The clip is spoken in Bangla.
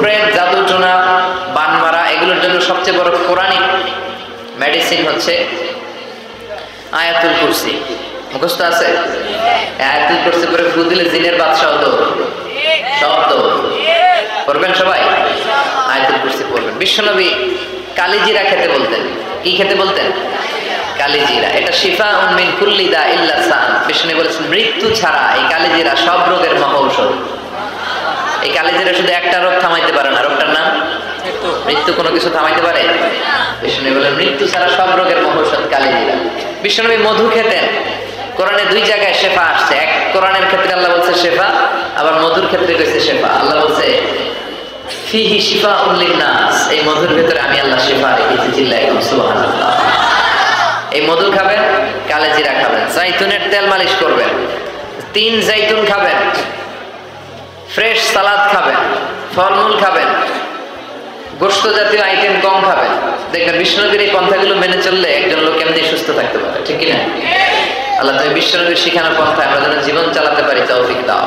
প্রেত, জাদু টোনা, বান মারা, এগুলোর জন্য সবচেয়ে বড় কোরআনিক মেডিসিন হচ্ছে আয়াতুল কুরসি। মুখস্থ আছে? আয়াতুল কুরসি করে ফু দিলে জিনের বাদশাহ দৌড়, সব দৌড়। পড়বেন সবাই? আয়াতুল কুরসি পড়বেন। বিশ্বনবী কালিজিরা খেতে বলতেন। কি খেতে বলতেন? কালিজিরা। এটা শিফা মিন কুল্লি দা ইল্লা সাম। বিশ্বনবী বলেছেন মৃত্যু ছাড়া এই কালিজিরা সব রোগের মহৌষধ। এই কালিজিরা শুধু একটা রোগ থামাইতে পারে না, রোগটার নাম মৃত্যু। কোনো কিছু থামাইতে পারে? বিশ্বনবী বলেন মৃত্যু ছাড়া সব রোগের মহৌষধ কালিজিরা। বিশ্বনবী মধু খেতেন। কোরআনে দুই জায়গায় শেফা আসছে। এক কোরআনের ক্ষেত্রে আল্লাহ বলছে শেফা, আবার মধুর ক্ষেত্রে কইছে শেফা। আল্লাহ বলছে ফিহি শিফাউন লিন-নাস, এই মধুর ভিতরে আমি আল্লাহ শেফা রেখেছি। চিল্লায় সুবহানাল্লাহ। এই মধু খাবেন, কালিজিরা খাবেন, জাইতুনের তেল মালিশ করবেন, 3 জাইতুন খাবেন, ফ্রেশ সালাদ খাবেন, ফলমূল খাবেন, গোশত জাতীয় আইটেম কম খাবেন। দেখবেন বিশ্বনবীর এই পন্থাগুলো মেনে চললে একজন লোক এমনি সুস্থ থাকতে পারে, ঠিক কিনা? আল্লাহ তুমি বিশ্বনবীর শিখানো পন্থায় আমরা যেন জীবন চালাতে পারি তৌফিক দাও।